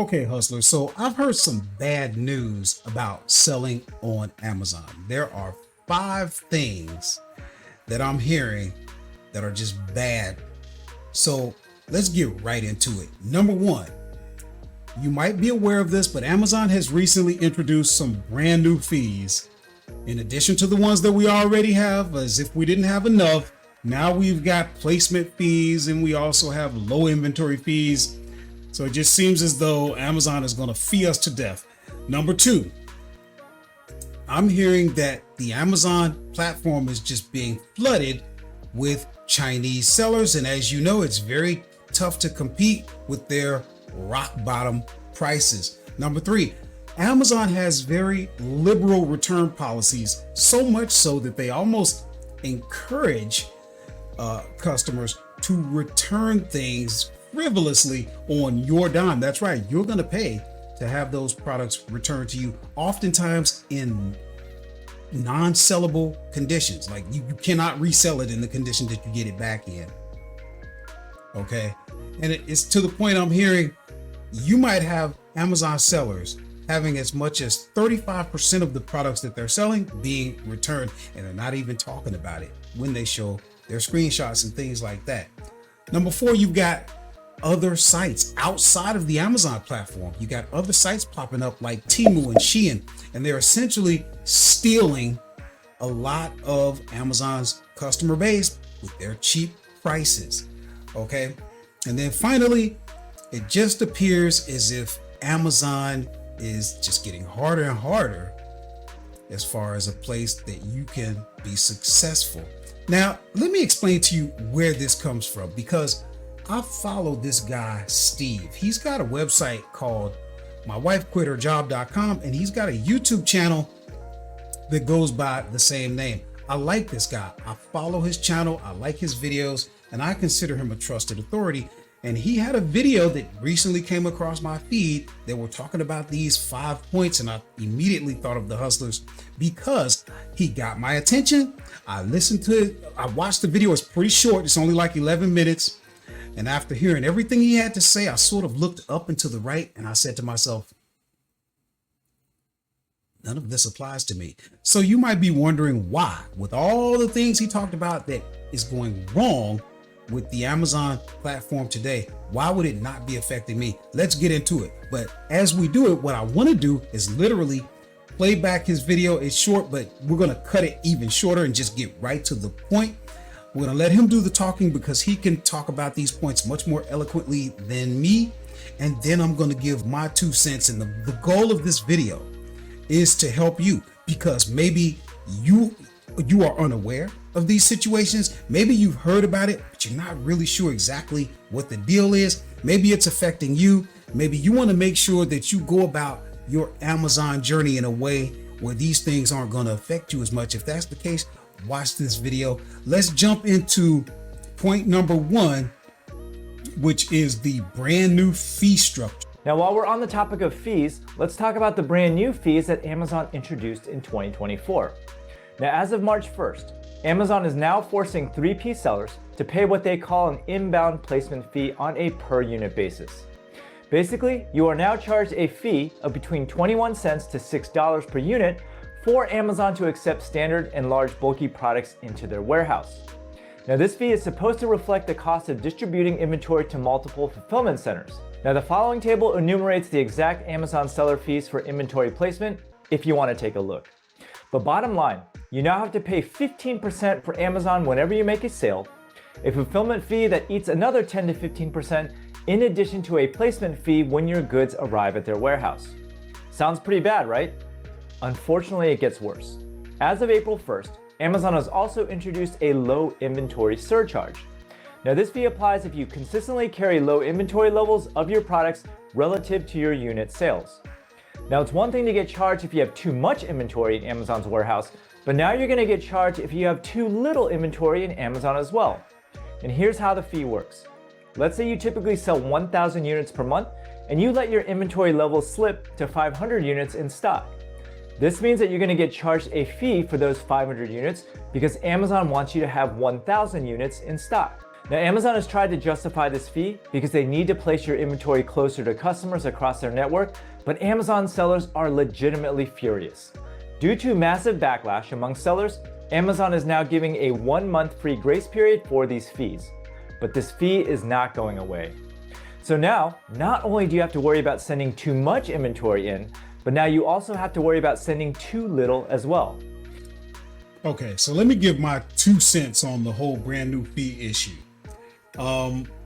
Okay, hustlers. So I've heard some bad news about selling on Amazon. There are 5 things that I'm hearing that are just bad. So let's get right into it. Number one, you might be aware of this, but Amazon has recently introduced some brand new fees. In addition to the ones that we already have, as if we didn't have enough, now we've got placement fees and we also have low inventory fees. So it just seems as though Amazon is going to fee us to death. Number two, I'm hearing that the Amazon platform is just being flooded with Chinese sellers. And as you know, it's very tough to compete with their rock bottom prices. Number three, Amazon has very liberal return policies, so much so that they almost encourage customers to return things frivolously on your dime. That's right, you're going to pay to have those products returned to you, oftentimes in non-sellable conditions. Like you cannot resell it in the condition that you get it back in. Okay, and it's to the point I'm hearing you might have Amazon sellers having as much as 35% of the products that they're selling being returned, and they're not even talking about it when they show their screenshots and things like that. Number four, you've got other sites outside of the Amazon platform. You got other sites popping up like Temu and Shein, and they're essentially stealing a lot of Amazon's customer base with their cheap prices. Okay, and then finally, it just appears as if Amazon is just getting harder and harder as far as a place that you can be successful. Now, let me explain to you where this comes from, because I follow this guy, Steve. He's got a website called mywifequitherjob.com, and he's got a YouTube channel that goes by the same name. I like this guy. I follow his channel. I like his videos, and I consider him a trusted authority. And he had a video that recently came across my feed that were talking about these 5 points, and I immediately thought of the hustlers because he got my attention. I listened to it. I watched the video. It's pretty short. It's only like 11 minutes. And after hearing everything he had to say, I sort of looked up and to the right, and I said to myself, none of this applies to me. So you might be wondering why, with all the things he talked about that is going wrong with the Amazon platform today, why would it not be affecting me? Let's get into it. But as we do it, what I want to do is literally play back his video. It's short, but we're going to cut it even shorter and just get right to the point. We're going to let him do the talking because he can talk about these points much more eloquently than me. And then I'm going to give my 2 cents. And the goal of this video is to help you, because maybe you are unaware of these situations. Maybe you've heard about it, but you're not really sure exactly what the deal is. Maybe it's affecting you. Maybe you want to make sure that you go about your Amazon journey in a way where these things aren't going to affect you as much. If that's the case, watch this video. Let's jump into point number 1, which is the brand new fee structure. Now, while we're on the topic of fees, let's talk about the brand new fees that Amazon introduced in 2024. Now, as of March 1st, Amazon is now forcing 3P sellers to pay what they call an inbound placement fee on a per unit basis. Basically, you are now charged a fee of between 21 cents to $6 per unit for Amazon to accept standard and large bulky products into their warehouse. Now, this fee is supposed to reflect the cost of distributing inventory to multiple fulfillment centers. Now, the following table enumerates the exact Amazon seller fees for inventory placement if you want to take a look. But bottom line, you now have to pay 15% for Amazon whenever you make a sale, a fulfillment fee that eats another 10 to 15%, in addition to a placement fee when your goods arrive at their warehouse. Sounds pretty bad, right? Unfortunately, it gets worse. As of April 1st, Amazon has also introduced a low inventory surcharge. Now, this fee applies if you consistently carry low inventory levels of your products relative to your unit sales. Now, it's one thing to get charged if you have too much inventory in Amazon's warehouse, but now you're going to get charged if you have too little inventory in Amazon as well. And here's how the fee works. Let's say you typically sell 1,000 units per month, and you let your inventory levels slip to 500 units in stock. This means that you're going to get charged a fee for those 500 units because Amazon wants you to have 1,000 units in stock. Now, Amazon has tried to justify this fee because they need to place your inventory closer to customers across their network, but Amazon sellers are legitimately furious. Due to massive backlash among sellers, Amazon is now giving a 1-month free grace period for these fees. But this fee is not going away. So now, not only do you have to worry about sending too much inventory in, but now you also have to worry about sending too little as well. Okay, so let me give my 2 cents on the whole brand new fee issue.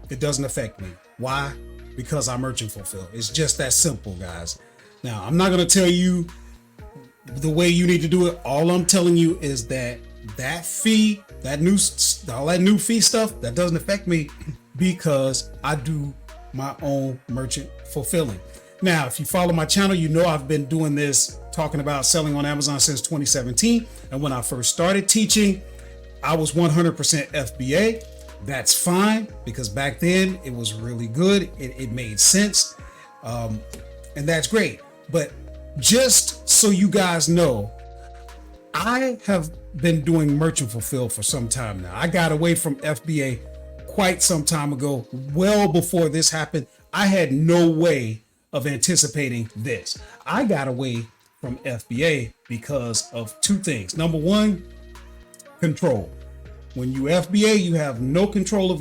It doesn't affect me. Why? Because I merchant fulfill. It's just that simple, guys. Now, I'm not going to tell you the way you need to do it. All I'm telling you is that fee, all that new fee stuff, that doesn't affect me because I do my own merchant fulfilling. Now, if you follow my channel, you know I've been doing this, talking about selling on Amazon since 2017. And when I first started teaching, I was 100% FBA. That's fine because back then it was really good. It made sense. And that's great. But just so you guys know, I have been doing merchant fulfill for some time now. I got away from FBA quite some time ago, well before this happened. I had no way of anticipating this. I got away from FBA because of 2 things. Number 1, control. When you FBA, you have no control of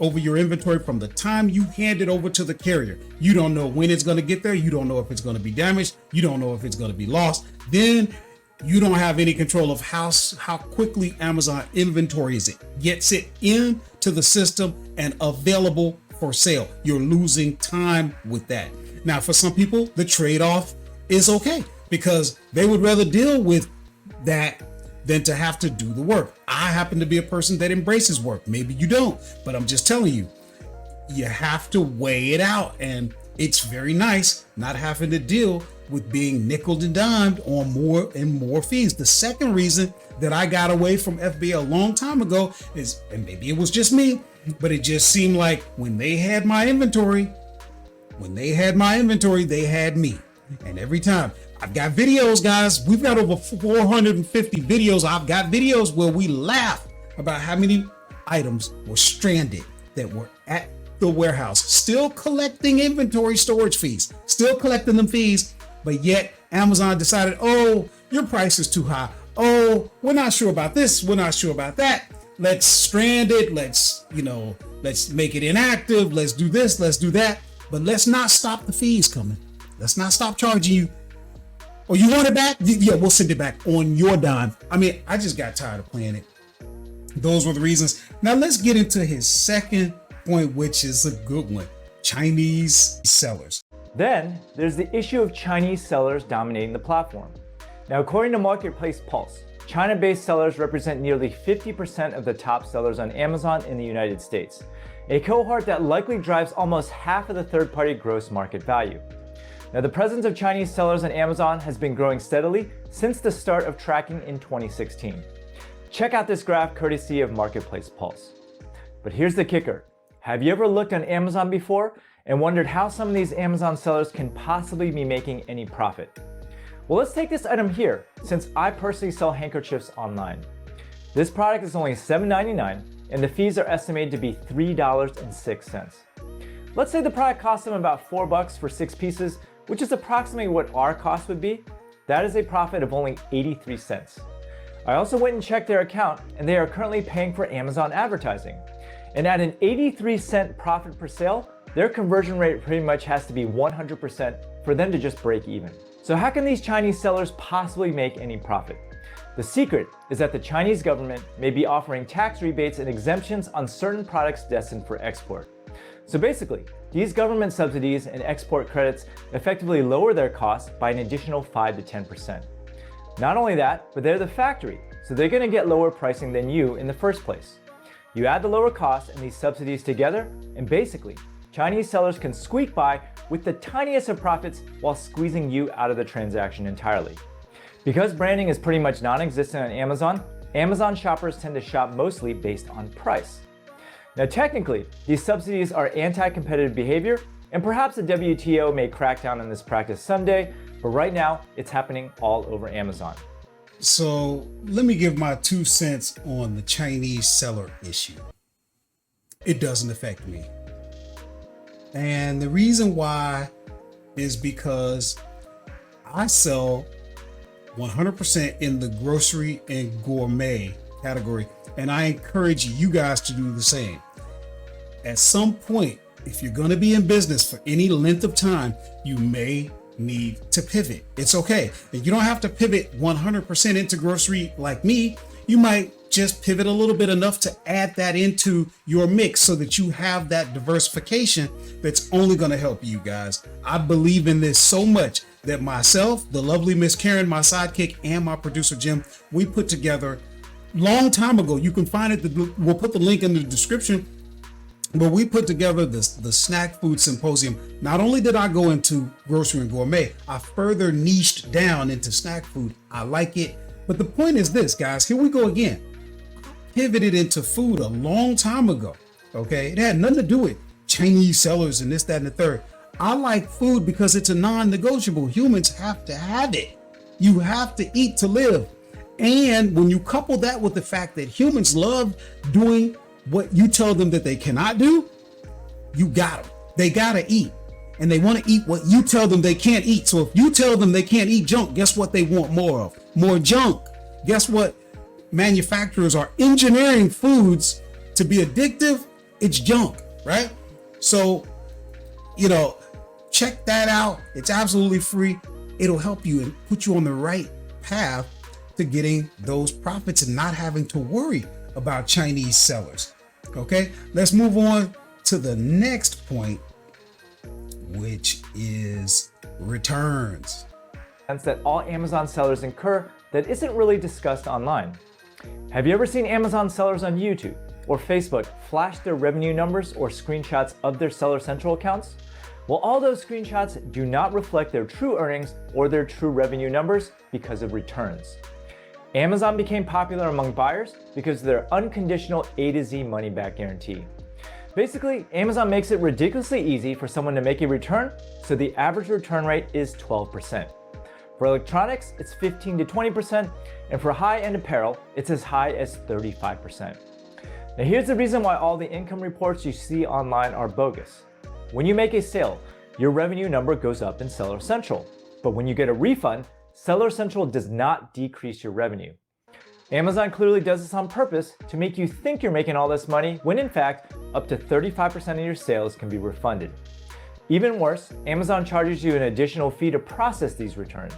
over your inventory from the time you hand it over to the carrier. You don't know when it's going to get there. You don't know if it's going to be damaged. You don't know if it's going to be lost. Then you don't have any control of how quickly Amazon inventories it, gets it into the system and available for sale. You're losing time with that. Now, for some people, the trade-off is okay because they would rather deal with that than to have to do the work. I happen to be a person that embraces work. Maybe you don't, but I'm just telling you, you have to weigh it out. And it's very nice not having to deal with being nickeled and dimed on more and more fees. The second reason that I got away from FBA a long time ago is, and maybe it was just me, but it just seemed like when they had my inventory, they had me. And every time, I've got videos, guys. We've got over 450 videos. I've got videos where we laugh about how many items were stranded that were at the warehouse, still collecting inventory storage fees, still collecting them fees, but yet Amazon decided, oh, your price is too high. Oh, we're not sure about this. We're not sure about that. Let's strand it. Let's make it inactive. Let's do this. Let's do that. But let's not stop the fees coming. Let's not stop charging you. Oh, you want it back? Yeah, we'll send it back on your dime. I mean, I just got tired of playing it. Those were the reasons. Now let's get into his second point, which is a good one. Chinese sellers. Then there's the issue of Chinese sellers dominating the platform. Now, according to Marketplace Pulse, China-based sellers represent nearly 50% of the top sellers on Amazon in the United States, a cohort that likely drives almost half of the third-party gross market value. Now, the presence of Chinese sellers on Amazon has been growing steadily since the start of tracking in 2016. Check out this graph courtesy of Marketplace Pulse. But here's the kicker. Have you ever looked on Amazon before and wondered how some of these Amazon sellers can possibly be making any profit? Well, let's take this item here, since I personally sell handkerchiefs online. This product is only $7.99 and the fees are estimated to be $3.06. Let's say the product costs them about $4 for 6 pieces, which is approximately what our cost would be. That is a profit of only 83 cents. I also went and checked their account, and they are currently paying for Amazon advertising. And at an 83-cent profit per sale, their conversion rate pretty much has to be 100% for them to just break even. So how can these Chinese sellers possibly make any profit? The secret is that the Chinese government may be offering tax rebates and exemptions on certain products destined for export. So basically, these government subsidies and export credits effectively lower their costs by an additional 5 to 10%. Not only that, but they're the factory, so they're going to get lower pricing than you in the first place. You add the lower costs and these subsidies together, and basically, Chinese sellers can squeak by with the tiniest of profits while squeezing you out of the transaction entirely. Because branding is pretty much non-existent on Amazon, Amazon shoppers tend to shop mostly based on price. Now technically, these subsidies are anti-competitive behavior, and perhaps the WTO may crack down on this practice someday, but right now, it's happening all over Amazon. So let me give my 2 cents on the Chinese seller issue. it doesn't affect me. And the reason why is because I sell 100% in the grocery and gourmet category, and I encourage you guys to do the same. At some point, if you're going to be in business for any length of time, you may need to pivot. It's okay. And you don't have to pivot 100% into grocery like me. You might just pivot a little bit enough to add that into your mix so that you have that diversification that's only going to help you guys. I believe in this so much that myself, the lovely Miss Karen, my sidekick, and my producer Jim, we put together long time ago. You can find it. We'll put the link in the description. But we put together the snack food symposium. Not only did I go into grocery and gourmet, I further niched down into snack food. I like it. But the point is this, guys, here we go again. Pivoted into food a long time ago. Okay. It had nothing to do with Chinese sellers and this, that, and the third. I like food because it's a non-negotiable. Humans have to have it. You have to eat to live. And when you couple that with the fact that humans love doing what you tell them that they cannot do, you got them. They gotta eat, and they want to eat what you tell them they can't eat. So if you tell them they can't eat junk, guess what they want more of? More junk. Guess what? Manufacturers are engineering foods to be addictive. It's junk, right? So, check that out. It's absolutely free. It'll help you and put you on the right path to getting those profits and not having to worry about Chinese sellers. Okay, let's move on to the next point, which is returns. That all Amazon sellers incur that isn't really discussed online. Have you ever seen Amazon sellers on YouTube or Facebook flash their revenue numbers or screenshots of their Seller Central accounts? Well, all those screenshots do not reflect their true earnings or their true revenue numbers because of returns. Amazon became popular among buyers because of their unconditional A to Z money back guarantee. Basically, Amazon makes it ridiculously easy for someone to make a return, so the average return rate is 12%. For electronics, it's 15 to 20%, and for high-end apparel, it's as high as 35%. Now here's the reason why all the income reports you see online are bogus. When you make a sale, your revenue number goes up in Seller Central, but when you get a refund, Seller Central does not decrease your revenue. Amazon clearly does this on purpose to make you think you're making all this money when in fact, up to 35% of your sales can be refunded. Even worse, Amazon charges you an additional fee to process these returns.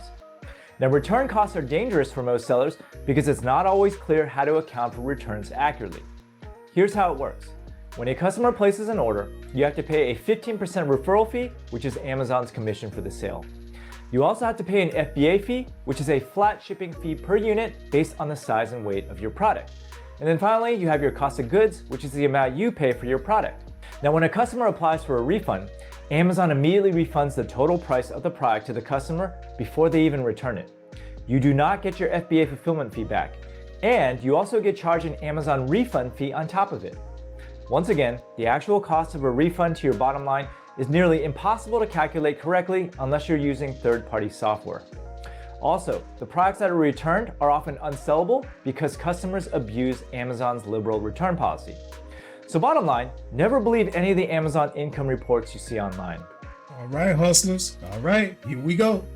Now, return costs are dangerous for most sellers because it's not always clear how to account for returns accurately. Here's how it works. When a customer places an order, you have to pay a 15% referral fee, which is Amazon's commission for the sale. You also have to pay an FBA fee, which is a flat shipping fee per unit based on the size and weight of your product. And then finally, you have your cost of goods, which is the amount you pay for your product. Now, when a customer applies for a refund, Amazon immediately refunds the total price of the product to the customer before they even return it. You do not get your FBA fulfillment fee back, and you also get charged an Amazon refund fee on top of it. Once again, the actual cost of a refund to your bottom line is nearly impossible to calculate correctly unless you're using third-party software. Also, the products that are returned are often unsellable because customers abuse Amazon's liberal return policy. So bottom line, never believe any of the Amazon income reports you see online. All right, hustlers. All right, here we go.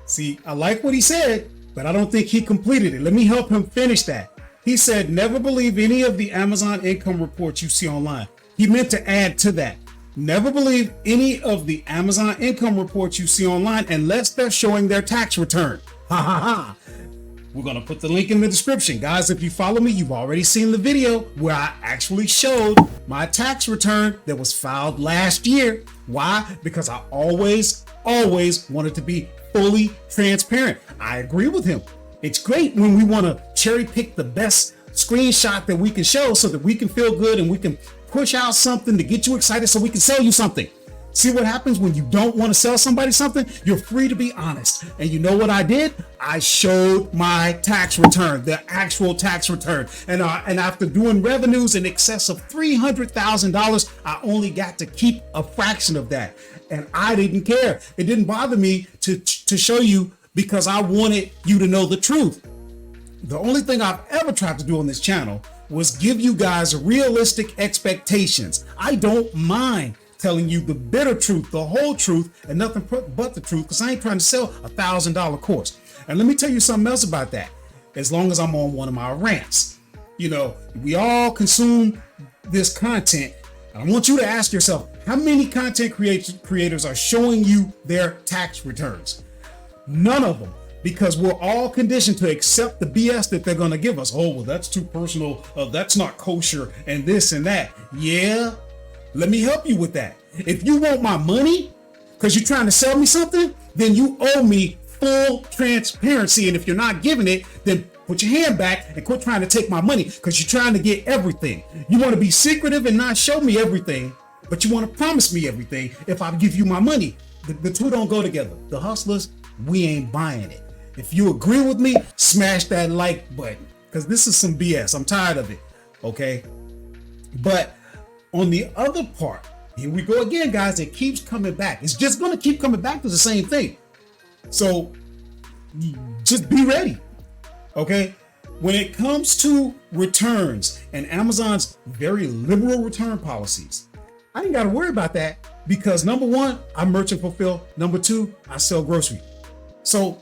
See, I like what he said, but I don't think he completed it. Let me help him finish that. He said, never believe any of the Amazon income reports you see online. He meant to add to that. Never believe any of the Amazon income reports you see online unless they're showing their tax return. Ha ha ha. We're going to put the link in the description. Guys, if you follow me, you've already seen the video where I actually showed my tax return that was filed last year. Why? Because I always wanted to be fully transparent. I agree with him. It's great when we want to cherry pick the best screenshot that we can show so that we can feel good and we can push out something to get you excited so we can sell you something. See what happens when you don't want to sell somebody something? You're free to be honest. And you know what I did? I showed my tax return, the actual tax return. And after doing revenues in excess of $300,000, I only got to keep a fraction of that. And I didn't care. It didn't bother me to show you because I wanted you to know the truth. The only thing I've ever tried to do on this channel was give you guys realistic expectations. I don't mind telling you the bitter truth, the whole truth, and nothing but the truth, because I ain't trying to sell a $1,000 course. And let me tell you something else about that. As long as I'm on one of my rants, we all consume this content. And I want you to ask yourself, how many content creators are showing you their tax returns? None of them, because we're all conditioned to accept the BS that they're going to give us. Oh, well, that's too personal. That's not kosher and this and that. Yeah, let me help you with that. If you want my money because you're trying to sell me something, then you owe me full transparency. And if you're not giving it, then put your hand back and quit trying to take my money, because you're trying to get everything. You want to be secretive and not show me everything, but you want to promise me everything if I give you my money. The two don't go together. The hustlers, we ain't buying it. If you agree with me, smash that like button, because this is some BS. I'm tired of it. Okay. But on the other part, here we go again, guys. It keeps coming back. It's just going to keep coming back to the same thing. So just be ready. Okay. When it comes to returns and Amazon's very liberal return policies, I ain't got to worry about that, because number one, I merchant fulfill. Number two, I sell grocery. So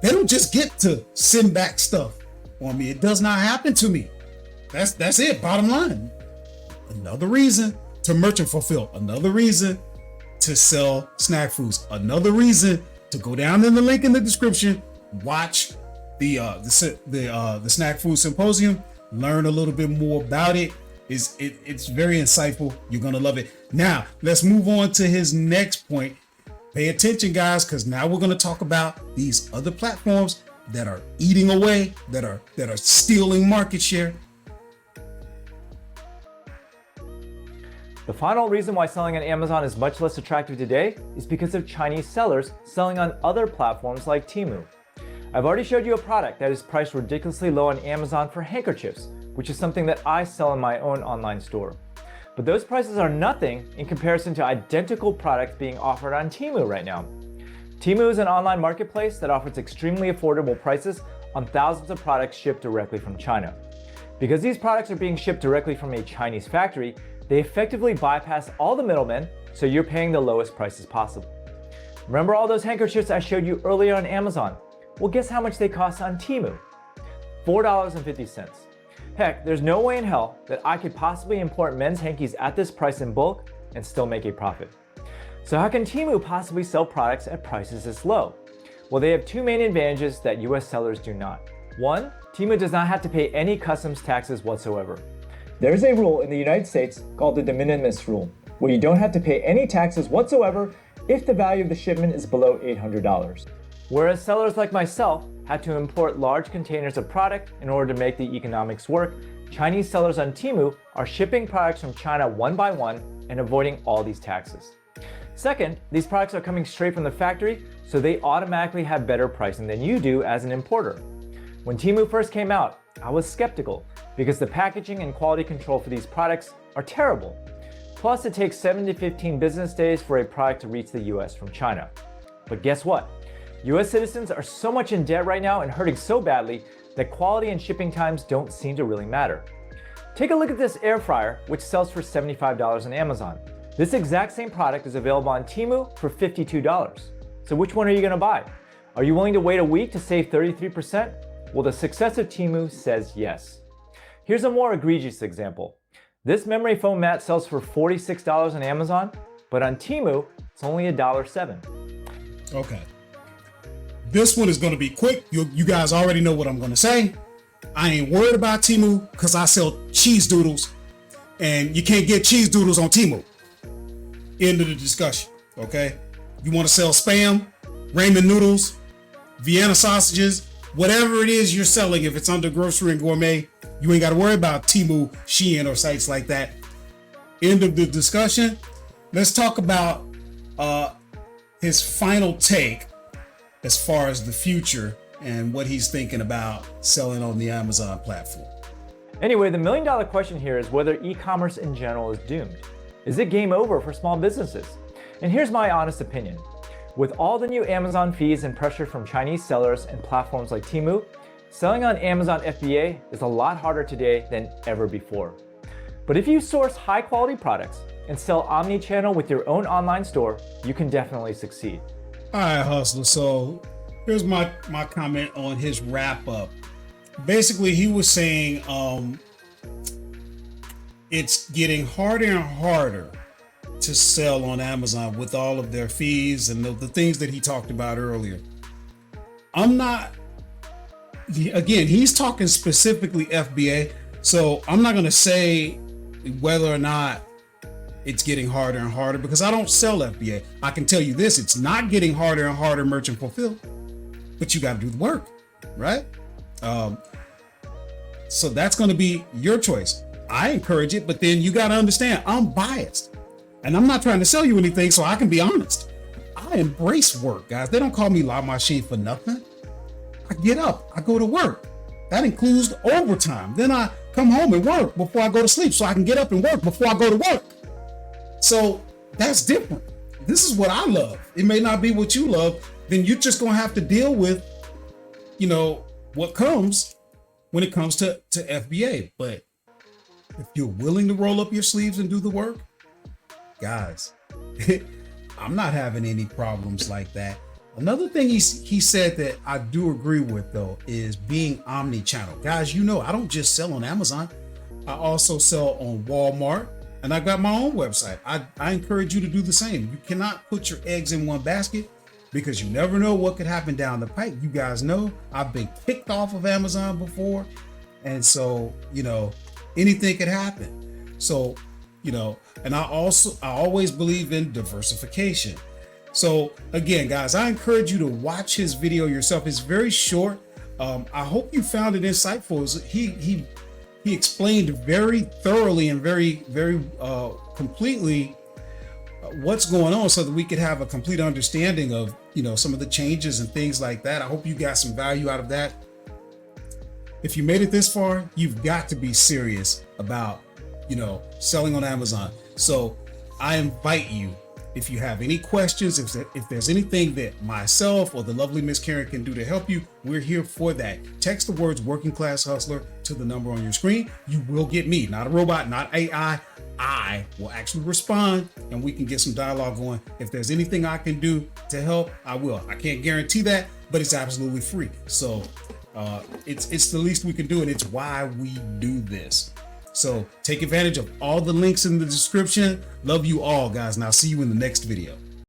they don't just get to send back stuff on me. It does not happen to me. That's it. Bottom line. Another reason to merchant fulfill. Another reason to sell snack foods. Another reason to go down in the link in the description, watch the snack food symposium, learn a little bit more about it. It's very insightful. You're gonna love it. Now let's move on to his next point. Pay attention, guys, because now we're gonna talk about these other platforms that are eating away, that are stealing market share. The final reason why selling on Amazon is much less attractive today is because of Chinese sellers selling on other platforms like Temu. I've already showed you a product that is priced ridiculously low on Amazon for handkerchiefs, which is something that I sell in my own online store. But those prices are nothing in comparison to identical products being offered on Temu right now. Temu is an online marketplace that offers extremely affordable prices on thousands of products shipped directly from China. Because these products are being shipped directly from a Chinese factory, they effectively bypass all the middlemen, so you're paying the lowest prices possible. Remember all those handkerchiefs I showed you earlier on Amazon? Well, guess how much they cost on Temu? $4.50. Heck, there's no way in hell that I could possibly import men's hankies at this price in bulk and still make a profit. So how can Temu possibly sell products at prices this low? Well, they have two main advantages that US sellers do not. One, Temu does not have to pay any customs taxes whatsoever. There is a rule in the United States called the de minimis rule, where you don't have to pay any taxes whatsoever if the value of the shipment is below $800. Whereas sellers like myself had to import large containers of product in order to make the economics work, Chinese sellers on Temu are shipping products from China one by one and avoiding all these taxes. Second, these products are coming straight from the factory, so they automatically have better pricing than you do as an importer. When Temu first came out, I was skeptical because the packaging and quality control for these products are terrible. Plus, it takes 7 to 15 business days for a product to reach the US from China. But guess what? US citizens are so much in debt right now and hurting so badly that quality and shipping times don't seem to really matter. Take a look at this air fryer, which sells for $75 on Amazon. This exact same product is available on Temu for $52. So which one are you gonna buy? Are you willing to wait a week to save 33%? Well, the success of Temu says yes. Here's a more egregious example. This memory foam mat sells for $46 on Amazon, but on Temu, it's only $1.07. Okay. This one is going to be quick. You guys already know what I'm going to say. I ain't worried about Temu because I sell cheese doodles, and you can't get cheese doodles on Temu. End of the discussion. Okay. You want to sell Spam, ramen noodles, Vienna sausages, whatever it is you're selling, if it's under grocery and gourmet, you ain't got to worry about Temu, Shein, or sites like that. End of the discussion. Let's talk about his final take as far as the future and what he's thinking about selling on the Amazon platform. Anyway, the million-dollar question here is whether e-commerce in general is doomed. Is it game over for small businesses? And here's my honest opinion. With all the new Amazon fees and pressure from Chinese sellers and platforms like Temu, Selling on Amazon FBA is a lot harder today than ever before. But if you source high quality products and sell omni-channel with your own online store, you can definitely succeed. All right, Hustler. So here's my comment on his wrap up. Basically, he was saying it's getting harder and harder to sell on Amazon with all of their fees and the things that he talked about earlier. Again, he's talking specifically FBA, so I'm not going to say whether or not it's getting harder and harder because I don't sell FBA. I can tell you this, it's not getting harder and harder merchant fulfill, but you got to do the work, right? So that's going to be your choice. I encourage it, but then you got to understand I'm biased and I'm not trying to sell you anything, so I can be honest. I embrace work, guys. They don't call me La Machine for nothing. I get up, I go to work. That includes overtime. Then I come home and work before I go to sleep so I can get up and work before I go to work. So that's different. This is what I love. It may not be what you love. Then you're just going to have to deal with, what comes when it comes to FBA. But if you're willing to roll up your sleeves and do the work, guys, I'm not having any problems like that. Another thing he said that I do agree with, though, is being omni-channel. Guys, I don't just sell on Amazon. I also sell on Walmart, and I got my own website. I encourage you to do the same. You cannot put your eggs in one basket because you never know what could happen down the pike. You guys know I've been kicked off of Amazon before, and so, anything could happen. So, and I always believe in diversification. So again, guys, I encourage you to watch his video yourself. It's very short. I hope you found it insightful. He explained very thoroughly and very, very completely what's going on so that we could have a complete understanding of, some of the changes and things like that. I hope you got some value out of that. If you made it this far, you've got to be serious about, selling on Amazon. So I invite you, if you have any questions, if there's anything that myself or the lovely Miss Karen can do to help you, we're here for that. Text the words Working Class Hustler to the number on your screen. You will get me, not a robot, not AI. I will actually respond and we can get some dialogue going. If there's anything I can do to help, I will. I can't guarantee that, but it's absolutely free. So it's the least we can do, and it's why we do this. So take advantage of all the links in the description. Love you all, guys, and I'll see you in the next video.